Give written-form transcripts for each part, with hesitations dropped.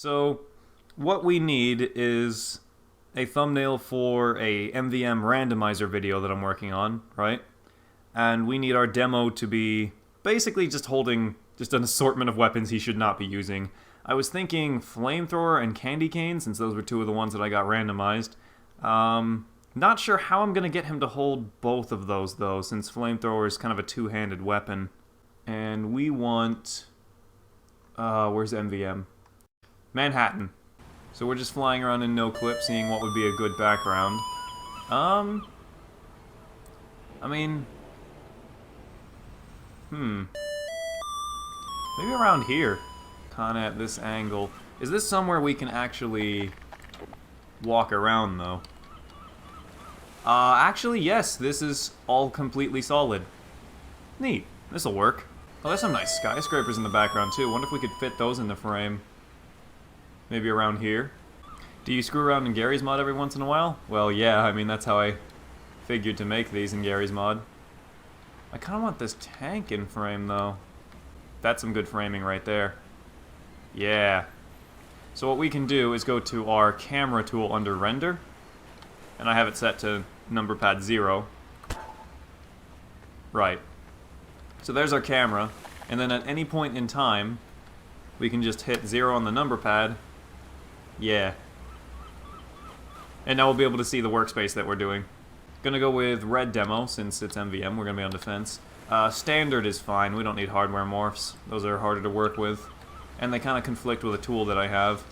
So, what we need is a thumbnail for a MVM randomizer video that I'm working on, right? And we need our demo to be basically just holding just an assortment of weapons he should not be using. I was thinking flamethrower and candy cane, since those were two of the ones that I got randomized. Not sure how I'm going to get him to hold both of those, though, since flamethrower is kind of a two-handed weapon. And we want... where's MVM? Manhattan. So we're just flying around in no clip, seeing what would be a good background. I mean... Maybe around here. Kinda at this angle. Is this somewhere we can actually walk around, though? Actually, yes, this is all completely solid. Neat. This'll work. Oh, there's some nice skyscrapers in the background, too. Wonder if we could fit those in the frame. Maybe around here. Do you screw around in Garry's mod every once in a while? Well, yeah, I mean, that's how I figured to make these in Garry's mod. I kind of want this tank in frame, though. That's some good framing right there. Yeah. So what we can do is go to our camera tool under render, and I have it set to number pad 0. Right. So there's our camera, and then at any point in time, we can just hit 0 on the number pad. Yeah. And now we'll be able to see the workspace that we're doing. Gonna go with red demo, since it's MVM, we're gonna be on defense. Standard is fine, we don't need hardware morphs. Those are harder to work with. And they kind of conflict with a tool that I have.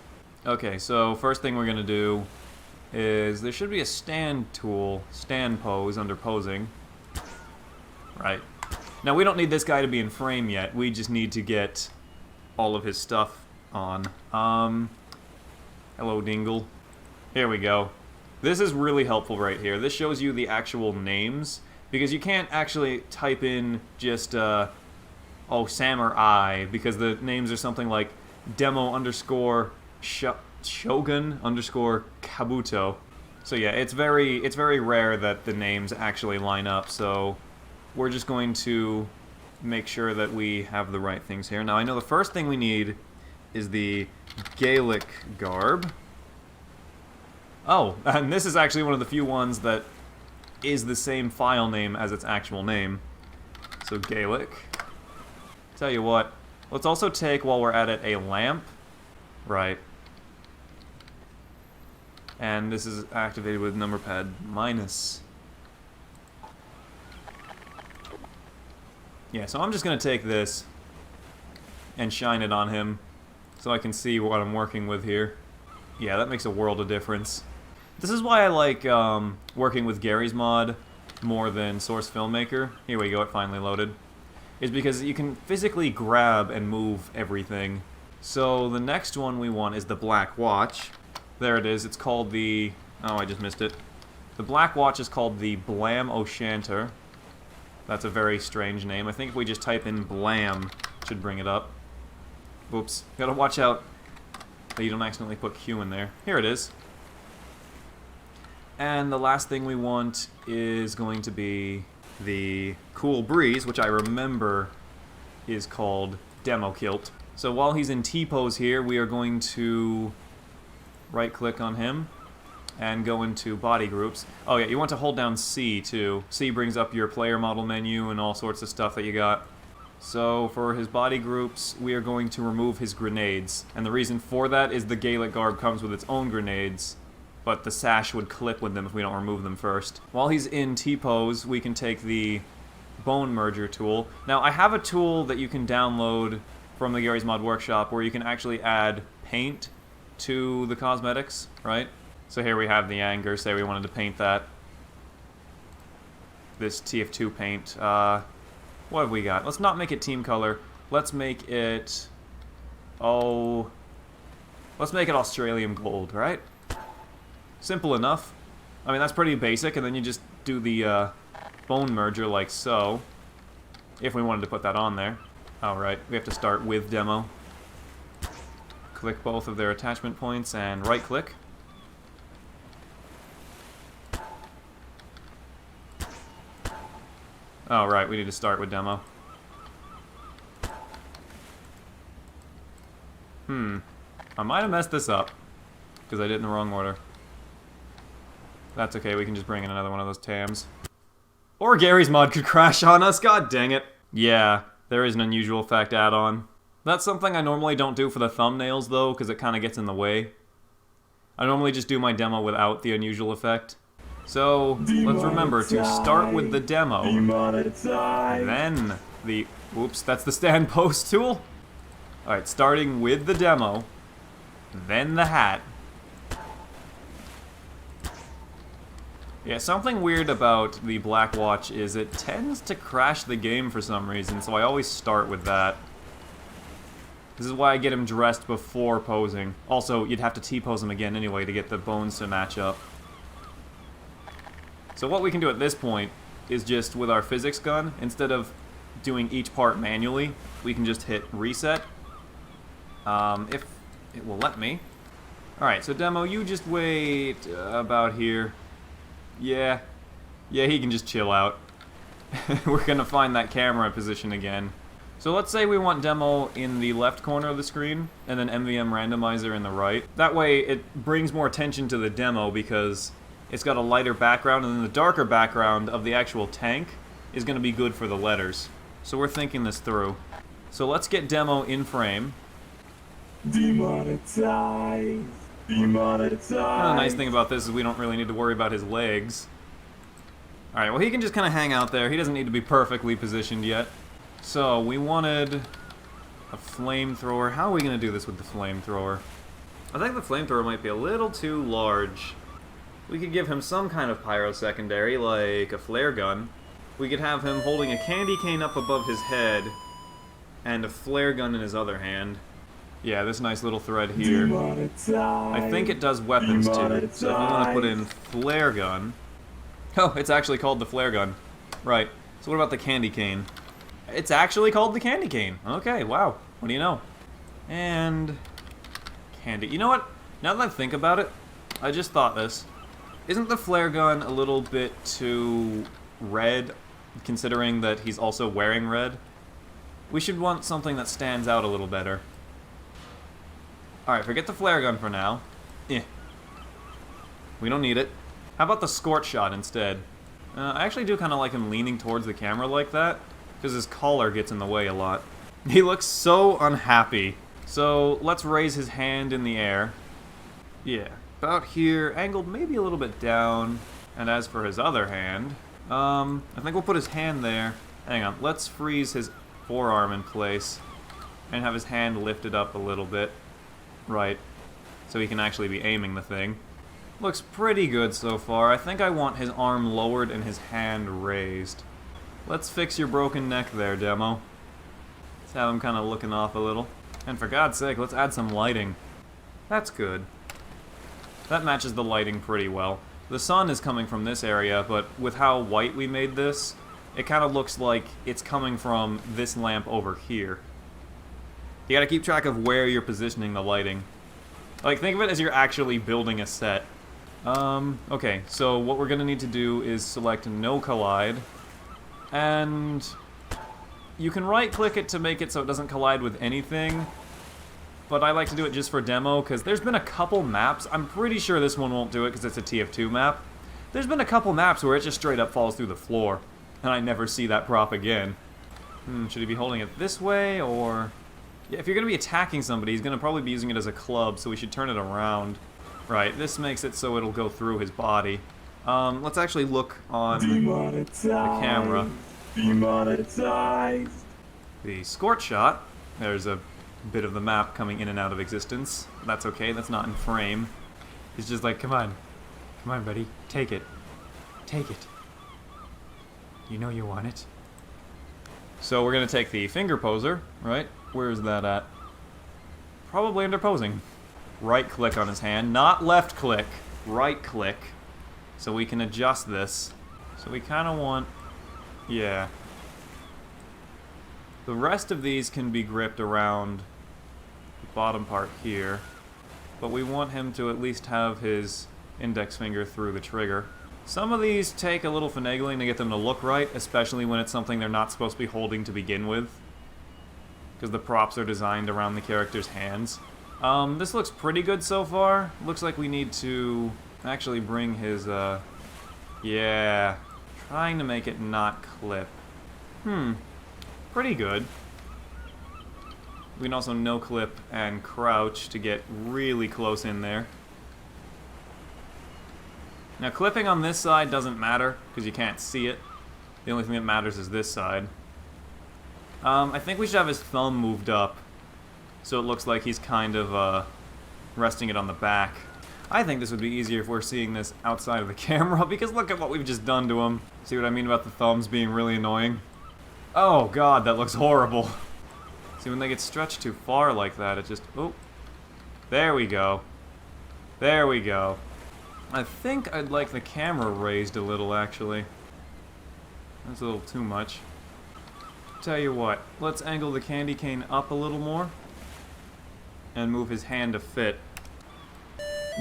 Okay, so first thing we're gonna do is, there should be a stand tool, stand pose, under posing. Right. Now we don't need this guy to be in frame yet, we just need to get all of his stuff on. Hello, Dingle. Here we go. This is really helpful right here. This shows you the actual names, because you can't actually type in just, oh, Sam or I, because the names are something like demo underscore shogun underscore kabuto. So yeah, it's very rare that the names actually line up, so we're just going to make sure that we have the right things here. Now, I know the first thing we need is the Gaelic garb. Oh, and this is actually one of the few ones that is the same file name as its actual name. So Gaelic. Tell you what, let's also take, while we're at it, a lamp. Right. And this is activated with number pad -. Yeah, so I'm just going to take this and shine it on him so I can see what I'm working with here. Yeah, that makes a world of difference. This is why I like working with Garry's mod more than Source Filmmaker. Here we go, it finally loaded. Is because you can physically grab and move everything. So the next one we want is the Black Watch. There it is, it's called the... Oh, I just missed it. The Black Watch is called the Blam O'Shanter. That's a very strange name. I think if we just type in Blam, it should bring it up. Oops. Gotta watch out that you don't accidentally put Q in there. Here it is. And the last thing we want is going to be the Cool Breeze, which I remember is called Demo Kilt. So while he's in T-pose here, we are going to right-click on him and go into body groups. Oh yeah, you want to hold down C too. C brings up your player model menu and all sorts of stuff that you got. So for his body groups, we are going to remove his grenades. And the reason for that is the Gaelic garb comes with its own grenades, but the sash would clip with them if we don't remove them first. While he's in T-pose, we can take the bone merger tool. Now, I have a tool that you can download from the Garry's Mod Workshop where you can actually add paint to the cosmetics, right? So here we have the anger, say we wanted to paint that. This TF2 Paint. What have we got? Let's not make it team color. Let's make it... Oh... Let's make it Australian gold, right? Simple enough. I mean, that's pretty basic, and then you just do the bone merger like so. If we wanted to put that on there. Alright, we have to start with demo. Click both of their attachment points and right-click. Oh, right, we need to start with demo. I might have messed this up, because I did it in the wrong order. That's okay, we can just bring in another one of those TAMs. Or Garry's mod could crash on us, god dang it. Yeah, there is an unusual effect add-on. That's something I normally don't do for the thumbnails, though, because it kind of gets in the way. I normally just do my demo without the unusual effect. So, let's remember to start with the demo, then the... Oops, that's the stand post tool? Alright, starting with the demo, then the hat. Yeah, something weird about the Black Watch is it tends to crash the game for some reason, so I always start with that. This is why I get him dressed before posing. Also, you'd have to T-pose him again anyway to get the bones to match up. So what we can do at this point is just, with our physics gun, instead of doing each part manually, we can just hit reset. If it will let me. Alright, so demo, you just wait about here. Yeah, he can just chill out. We're gonna find that camera position again. So let's say we want demo in the left corner of the screen, and then MVM randomizer in the right. That way it brings more attention to the demo because it's got a lighter background, and then the darker background of the actual tank is gonna be good for the letters. So we're thinking this through. So let's get demo in frame. Demonetized. Demonetized. The nice thing about this is we don't really need to worry about his legs. Alright, well he can just kind of hang out there. He doesn't need to be perfectly positioned yet. So, we wanted a flamethrower. How are we going to do this with the flamethrower? I think the flamethrower might be a little too large. We could give him some kind of pyro secondary, like a flare gun. We could have him holding a candy cane up above his head, and a flare gun in his other hand. Yeah, this nice little thread here. I think it does weapons too. So if we want to put in flare gun... Oh, it's actually called the flare gun. Right. So what about the candy cane? It's actually called the candy cane. Okay, wow. What do you know? And... candy. You know what? Now that I think about it, I just thought this. Isn't the flare gun a little bit too red, considering that he's also wearing red? We should want something that stands out a little better. Alright, forget the flare gun for now. We don't need it. How about the scorch shot instead? I actually do kind of like him leaning towards the camera like that, because his collar gets in the way a lot. He looks so unhappy. So let's raise his hand in the air. Yeah, about here, angled maybe a little bit down. And as for his other hand, I think we'll put his hand there. Hang on, let's freeze his forearm in place and have his hand lifted up a little bit. Right, so he can actually be aiming the thing. Looks pretty good so far. I think I want his arm lowered and his hand raised. Let's fix your broken neck there, demo. Let's have him kind of looking off a little. And for God's sake, let's add some lighting. That's good. That matches the lighting pretty well. The sun is coming from this area, but with how white we made this, it kind of looks like it's coming from this lamp over here. You gotta keep track of where you're positioning the lighting. Like, think of it as you're actually building a set. Okay, so what we're gonna need to do is select no collide. And you can right-click it to make it so it doesn't collide with anything. But I like to do it just for demo, because there's been a couple maps. I'm pretty sure this one won't do it, because it's a TF2 map. There's been a couple maps where it just straight up falls through the floor. And I never see that prop again. Should he be holding it this way, or... Yeah, if you're going to be attacking somebody, he's going to probably be using it as a club, so we should turn it around. Right, this makes it so it'll go through his body. Let's actually look on the camera. Demonetized. The scorch shot. There's a bit of the map coming in and out of existence. That's okay, that's not in frame. He's just like, come on. Come on, buddy. Take it. Take it. You know you want it. So we're going to take the finger poser, right? Where is that at? Probably under posing. Right-click on his hand, not left-click. Right-click. So we can adjust this. So we kind of want... yeah. The rest of these can be gripped around the bottom part here. But we want him to at least have his index finger through the trigger. Some of these take a little finagling to get them to look right, especially when it's something they're not supposed to be holding to begin with. Because the props are designed around the character's hands. This looks pretty good so far. Looks like we need to actually bring his, yeah. Trying to make it not clip. Pretty good. We can also no clip and crouch to get really close in there. Now clipping on this side doesn't matter because you can't see it. The only thing that matters is this side. I think we should have his thumb moved up so it looks like he's kind of resting it on the back. I think this would be easier if we're seeing this outside of the camera because look at what we've just done to him. See what I mean about the thumbs being really annoying? Oh god, that looks horrible. See, when they get stretched too far like that, it just... Oh. There we go. There we go. I think I'd like the camera raised a little, actually. That's a little too much. Tell you what, let's angle the candy cane up a little more. And move his hand to fit.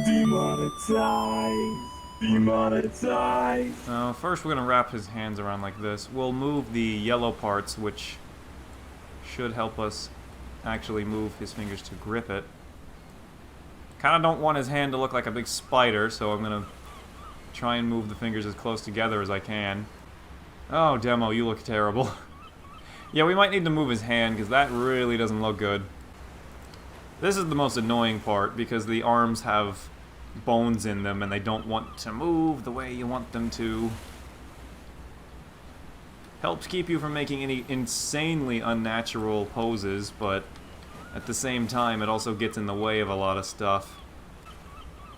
Demonetize! Demonetize! First we're going to wrap his hands around like this. We'll move the yellow parts, which should help us actually move his fingers to grip it. Kind of don't want his hand to look like a big spider, so I'm going to try and move the fingers as close together as I can. Oh, Demo, you look terrible. Yeah, we might need to move his hand, because that really doesn't look good. This is the most annoying part, because the arms have bones in them, and they don't want to move the way you want them to. Helps keep you from making any insanely unnatural poses, but at the same time, it also gets in the way of a lot of stuff.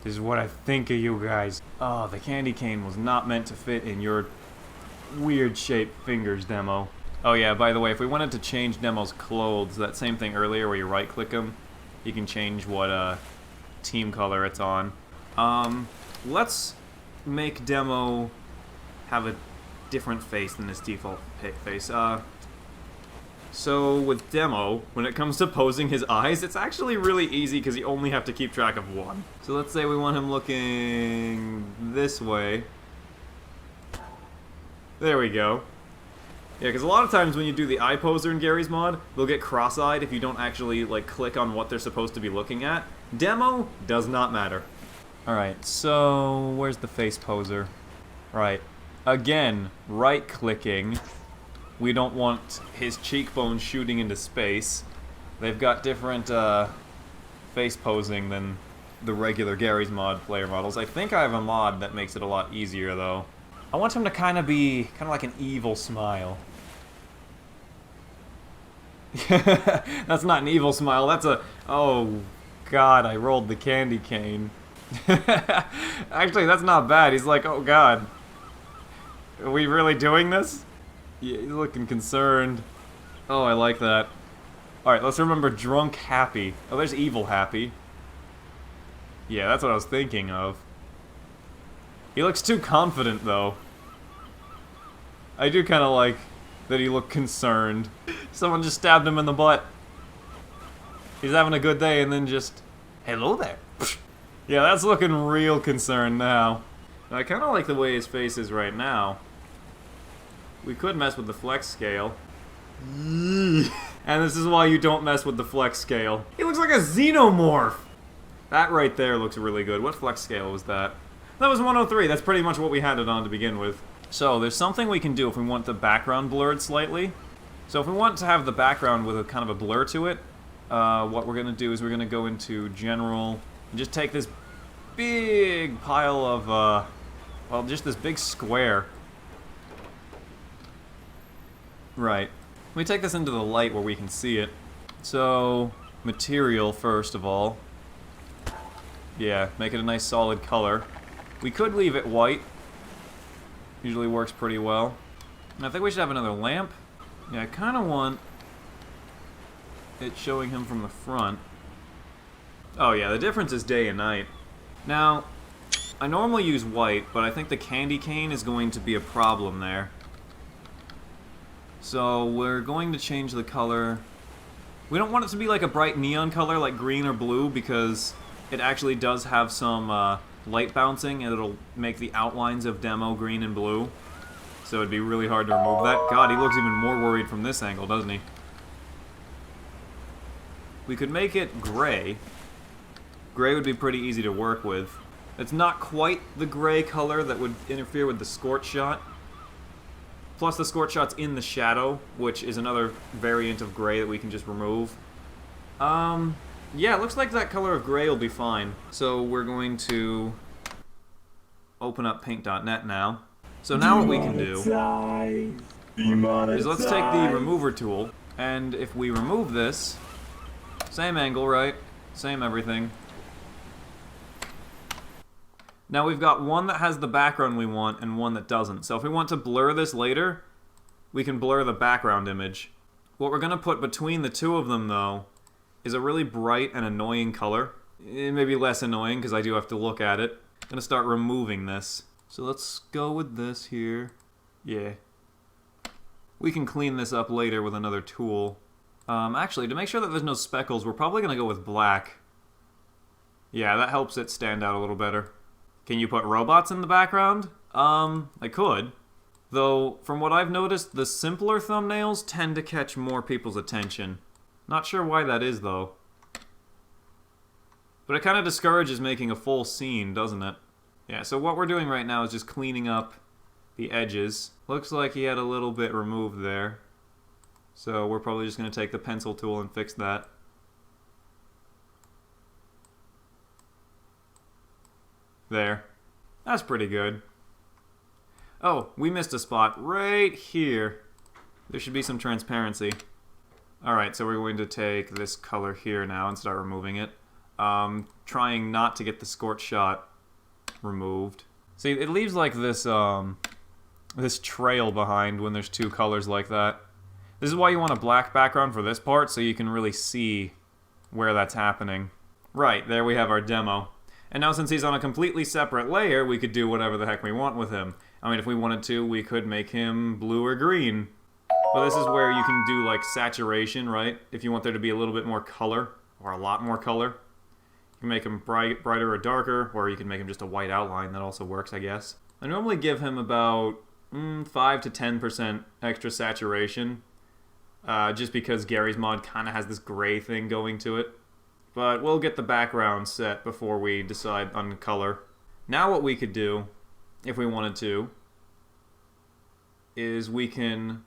This is what I think of you guys. Oh, the candy cane was not meant to fit in your weird-shaped fingers, Demo. Oh yeah, by the way, if we wanted to change Demo's clothes, that same thing earlier where you right-click him, you can change what team color it's on. Let's make Demo have a different face than his default face. So with Demo, when it comes to posing his eyes, it's actually really easy because you only have to keep track of one. So let's say we want him looking this way. There we go. Yeah, because a lot of times when you do the eye poser in Garry's mod, they'll get cross-eyed if you don't actually, like, click on what they're supposed to be looking at. Demo does not matter. Alright, so where's the face poser? Right. Again, right-clicking. We don't want his cheekbones shooting into space. They've got different face posing than the regular Garry's mod player models. I think I have a mod that makes it a lot easier, though. I want him to kind of like an evil smile. That's not an evil smile, that's a... Oh, God, I rolled the candy cane. Actually, that's not bad. He's like, oh, God. Are we really doing this? Yeah, he's looking concerned. Oh, I like that. Alright, let's remember drunk happy. Oh, there's evil happy. Yeah, that's what I was thinking of. He looks too confident, though. I do kind of like that he looked concerned. Someone just stabbed him in the butt. He's having a good day and then just... Hello there. Yeah, that's looking real concerned now. I kind of like the way his face is right now. We could mess with the flex scale. And this is why you don't mess with the flex scale. He looks like a xenomorph! That right there looks really good. What flex scale was that? That was 103. That's pretty much what we had it on to begin with. So, there's something we can do if we want the background blurred slightly. So if we want to have the background with a kind of a blur to it, what we're going to do is we're going to go into General, and just take this big pile of, well, just this big square. Right. We take this into the light where we can see it. So, material first of all. Yeah, make it a nice solid color. We could leave it white. Usually works pretty well. And I think we should have another lamp. Yeah, I kind of want it showing him from the front. Oh yeah, the difference is day and night. Now, I normally use white, but I think the candy cane is going to be a problem there. So we're going to change the color. We don't want it to be like a bright neon color like green or blue because it actually does have some light bouncing and it'll make the outlines of Demo green and blue. So it'd be really hard to remove that. God, he looks even more worried from this angle, doesn't he? We could make it gray. Gray would be pretty easy to work with. It's not quite the gray color that would interfere with the scorch shot. Plus the scorch shot's in the shadow, which is another variant of gray that we can just remove. Yeah, it looks like that color of gray will be fine. So we're going to open up paint.net now. So now what we can do is let's take the remover tool, and if we remove this, same angle, right? Same everything. Now we've got one that has the background we want and one that doesn't. So if we want to blur this later, we can blur the background image. What we're going to put between the two of them, though, is a really bright and annoying color. It may be less annoying because I do have to look at it. I'm going to start removing this. So let's go with this here. Yeah. We can clean this up later with another tool. Actually, to make sure that there's no speckles, we're probably going to go with black. Yeah, that helps it stand out a little better. Can you put robots in the background? I could. Though, from what I've noticed, the simpler thumbnails tend to catch more people's attention. Not sure why that is, though. But it kind of discourages making a full scene, doesn't it? Yeah, so what we're doing right now is just cleaning up the edges. Looks like he had a little bit removed there. So we're probably just going to take the pencil tool and fix that. There. That's pretty good. Oh, we missed a spot right here. There should be some transparency. Alright, so we're going to take this color here now and start removing it. Trying not to get the scorch shot removed. See, it leaves like this, this trail behind when there's two colors like that. This is why you want a black background for this part, so you can really see where that's happening. Right, there we have our demo. And now since he's on a completely separate layer, we could do whatever the heck we want with him. I mean, if we wanted to, we could make him blue or green. But this is where you can do, like, saturation, right? If you want there to be a little bit more color, or a lot more color. You can make him brighter or darker, or you can make him just a white outline. That also works, I guess. I normally give him about 5 to 10% extra saturation. Just because Garry's mod kind of has this gray thing going to it. But we'll get the background set before we decide on color. Now what we could do, if we wanted to, is we can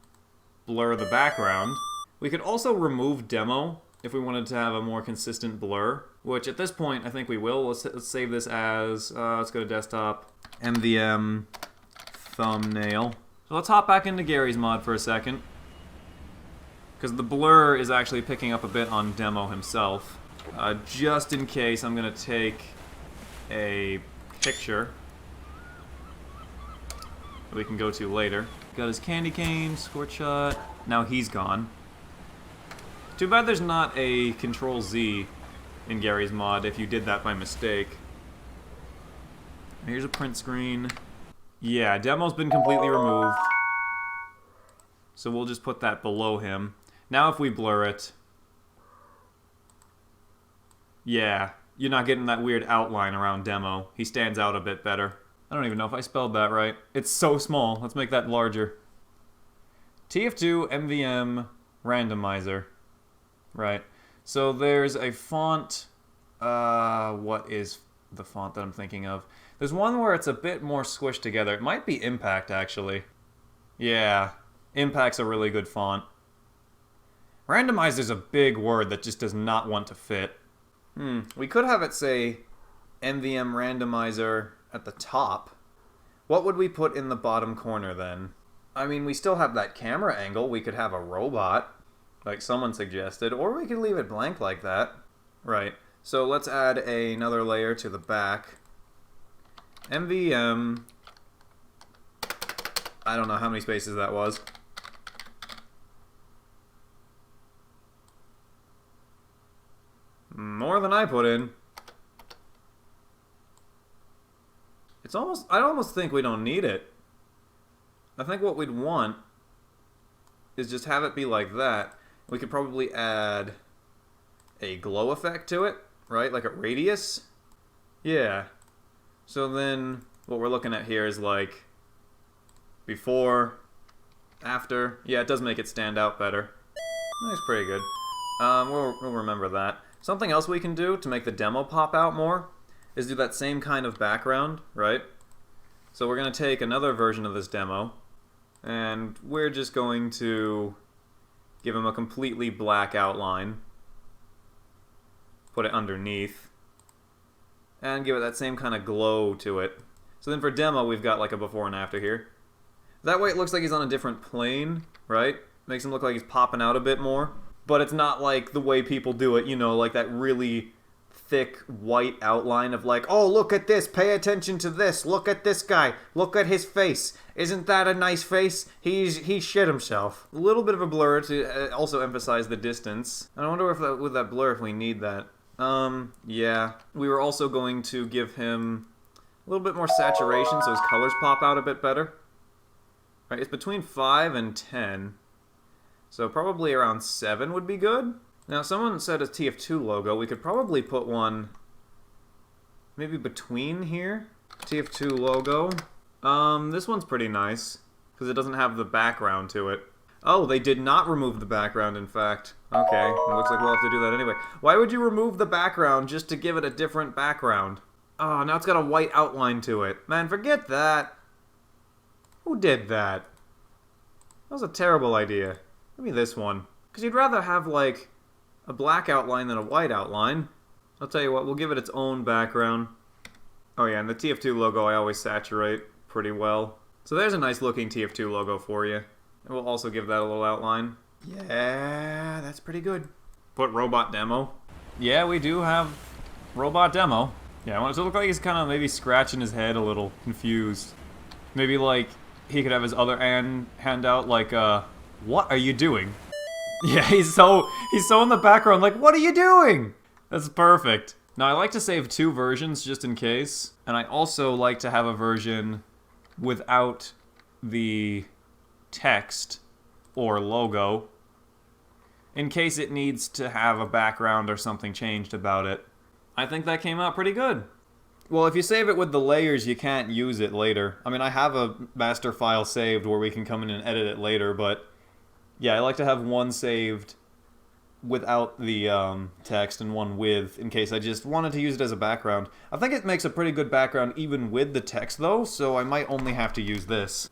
blur the background. We could also remove demo if we wanted to have a more consistent blur, which at this point I think we will. Let's save this as, let's go to desktop, MVM thumbnail. So let's hop back into Garry's mod for a second, because the blur is actually picking up a bit on demo himself. Just in case, I'm going to take a picture that we can go to later. Got his candy cane, scorch shot. Now he's gone. Too bad there's not a Control-Z in Garry's mod if you did that by mistake. Here's a print screen. Yeah, demo's been completely removed. So we'll just put that below him. Now if we blur it... Yeah, you're not getting that weird outline around demo. He stands out a bit better. I don't even know if I spelled that right. It's so small. Let's make that larger. TF2 MVM randomizer. Right. So there's a font. What is the font that I'm thinking of? There's one where it's a bit more squished together. It might be Impact, actually. Yeah, Impact's a really good font. Randomizer's a big word that just does not want to fit. We could have it say MVM randomizer at the top. What would we put in the bottom corner then? I mean, we still have that camera angle. We could have a robot, like someone suggested, or we could leave it blank like that. Right. So let's add another layer to the back. MVM... I don't know how many spaces that was. More than I put in. It's almost... I almost think we don't need it. I think what we'd want is just have it be like that. We could probably add a glow effect to it, right? Like a radius. Yeah. So then what we're looking at here is like before, after. Yeah, it does make it stand out better. That's pretty good. We'll remember that. Something else we can do to make the demo pop out more is do that same kind of background, right? So we're going to take another version of this demo, and we're just going to give him a completely black outline, put it underneath, and give it that same kind of glow to it. So then for demo, we've got like a before and after here. That way it looks like he's on a different plane, right? Makes him look like he's popping out a bit more. But it's not like the way people do it, you know, like that really thick white outline of like, oh, look at this, pay attention to this, look at this guy, look at his face. Isn't that a nice face? He shit himself. A little bit of a blur to also emphasize the distance. I wonder if that, with that blur if we need that. Yeah. We were also going to give him a little bit more saturation so his colors pop out a bit better. Right, it's between 5 and 10. So probably around 7 would be good. Now, someone said a TF2 logo. We could probably put one maybe between here. TF2 logo. This one's pretty nice because it doesn't have the background to it. Oh, they did not remove the background, in fact. Okay, it looks like we'll have to do that anyway. Why would you remove the background just to give it a different background? Oh, now it's got a white outline to it. Man, forget that. Who did that? That was a terrible idea. Give me this one. Because you'd rather have, like, a black outline than a white outline. I'll tell you what, we'll give it its own background. Oh yeah, and the TF2 logo I always saturate pretty well. So there's a nice looking TF2 logo for you. And we'll also give that a little outline. Yeah, that's pretty good. Put robot demo. Yeah, we do have robot demo. Yeah, I want it to look like he's kind of maybe scratching his head a little, confused. Maybe like he could have his other hand out like, what are you doing? Yeah, he's so in the background like, what are you doing? That's perfect. Now I like to save 2 versions just in case, and I also like to have a version without the text or logo in case it needs to have a background or something changed about it. I think that came out pretty good. Well, if you save it with the layers, you can't use it later. I mean, I have a master file saved where we can come in and edit it later, but yeah, I like to have one saved without the text and one with, in case I just wanted to use it as a background. I think it makes a pretty good background even with the text though, so I might only have to use this.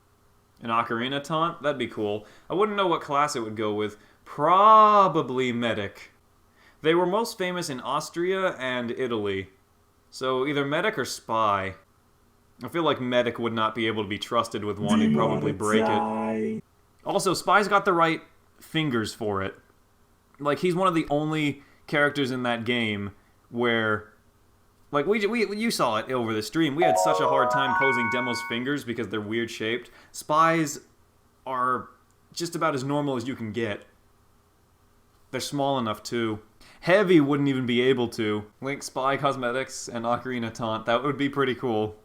An ocarina taunt? That'd be cool. I wouldn't know what class it would go with. Probably medic. They were most famous in Austria and Italy. So either medic or spy. I feel like medic would not be able to be trusted with one, he'd probably break it. Also, spy's got the right fingers for it. Like, he's one of the only characters in that game where, like, you saw it over the stream, we had such a hard time posing Demo's fingers because they're weird shaped. Spy's are just about as normal as you can get. They're small enough, too. Heavy wouldn't even be able to. Link Spy Cosmetics and Ocarina Taunt, that would be pretty cool.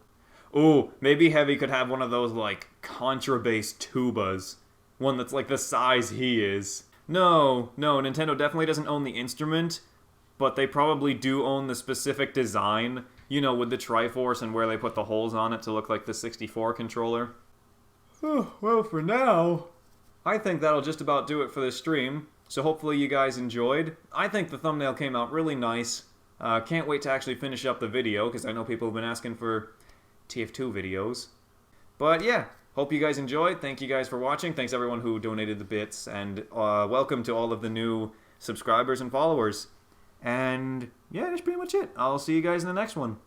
Ooh, maybe Heavy could have one of those, like, Contra-based tubas. One that's, like, the size he is. No, Nintendo definitely doesn't own the instrument, but they probably do own the specific design, you know, with the Triforce and where they put the holes on it to look like the 64 controller. Oh, well, for now, I think that'll just about do it for this stream. So hopefully you guys enjoyed. I think the thumbnail came out really nice. Can't wait to actually finish up the video, because I know people have been asking for TF2 videos. But yeah, hope you guys enjoyed. Thank you guys for watching. Thanks everyone who donated the bits. And welcome to all of the new subscribers and followers. And yeah, that's pretty much it. I'll see you guys in the next one.